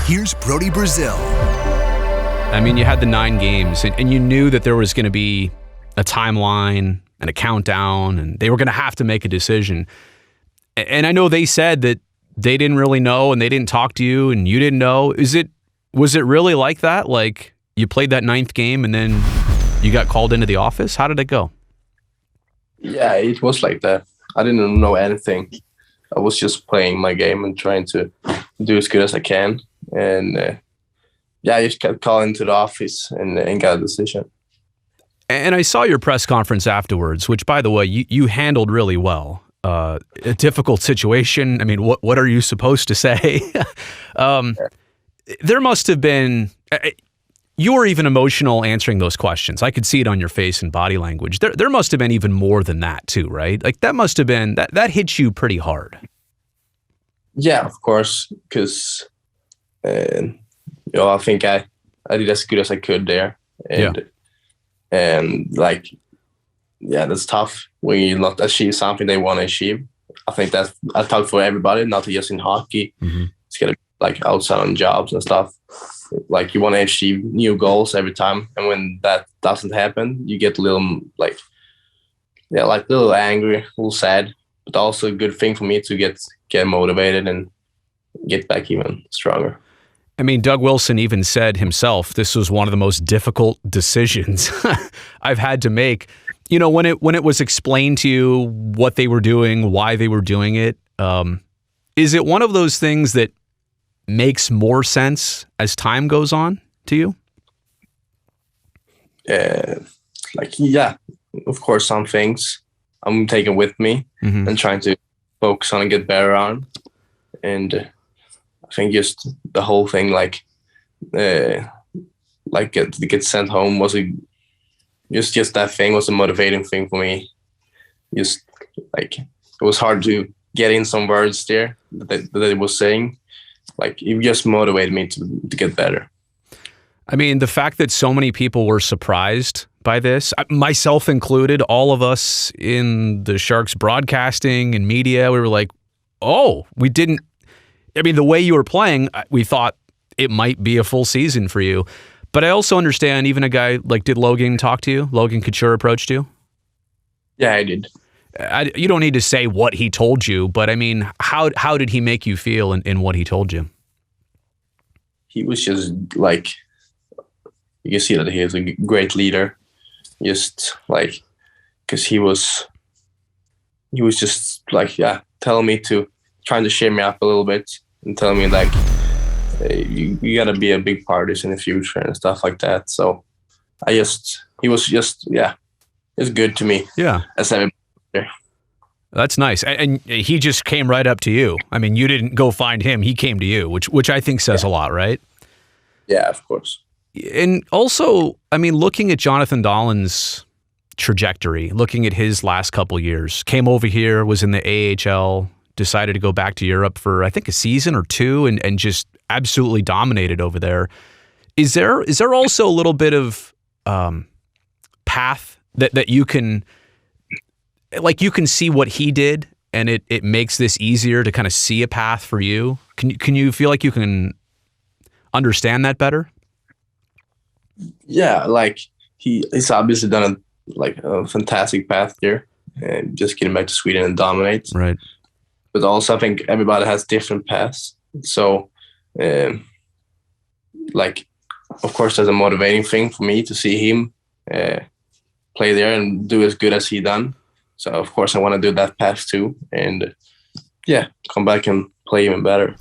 Here's Brody Brazil. I mean, you had the 9 games, and you knew that there was going to be a timeline and a countdown, and they were going to have to make a decision. And I know they said that they didn't really know, and they didn't talk to you, and you didn't know. Was it really like that? Like, you played that 9th game, and then you got called into the office? How did it go? Yeah, it was like that. I didn't know anything. I was just playing my game and trying to do as good as I can. And I just kept calling to the office and got a decision. And I saw your press conference afterwards, which, by the way, you handled really well. A difficult situation. I mean, what are you supposed to say? There must have been... You were even emotional answering those questions. I could see it on your face and body language. There must have been even more than that too, right? Like that must have been, that hit you pretty hard. Yeah, of course. Because, I think I did as good as I could there. And that's tough when you not achieve something they want to achieve. I think I talk for everybody, not just in hockey. Mm-hmm. It's got to be outside on jobs and stuff. Like you want to achieve new goals every time, and when that doesn't happen, you get a little little angry, a little sad. But also a good thing for me to get motivated and get back even stronger. I mean, Doug Wilson even said himself, this was one of the most difficult decisions I've had to make. You know, when it was explained to you what they were doing, why they were doing it, is it one of those things that makes more sense as time goes on to you? Of course, some things I'm taking with me and trying to focus on and get better on. And I think just the whole thing, get sent home was just that thing was a motivating thing for me. Just it was hard to get in some words there that it was saying. It just motivated me to get better. I mean, the fact that so many people were surprised by this, myself included, all of us in the Sharks broadcasting and media, we were like, oh, we didn't. I mean, the way you were playing, we thought it might be a full season for you. But I also understand even a guy did Logan talk to you? Logan Couture approached you? Yeah, I did. You don't need to say what he told you, but I mean, how did he make you feel in what he told you? He was just you can see that he is a great leader. Just because he was just telling me to, trying to cheer me up a little bit and telling me you gotta be a big part of this in the future and stuff like that. So he was just it's good to me. Yeah, as everybody. That's nice. And he just came right up to you. I mean, you didn't go find him. He came to you, which I think says a lot, right? Yeah, of course. And also, I mean, looking at Jonathan Dahlen's trajectory, looking at his last couple years, came over here, was in the AHL, decided to go back to Europe for, I think, a season or two and just absolutely dominated over there. Is there also a little bit of path that you can... you can see what he did and it makes this easier to kind of see a path for you? Can you feel like you can understand that better? Yeah, he's obviously done a fantastic path here and just getting back to Sweden and dominate. Right. But also I think everybody has different paths. So of course that's a motivating thing for me to see him play there and do as good as he done. So, of course, I want to do that pass too and, come back and play even better.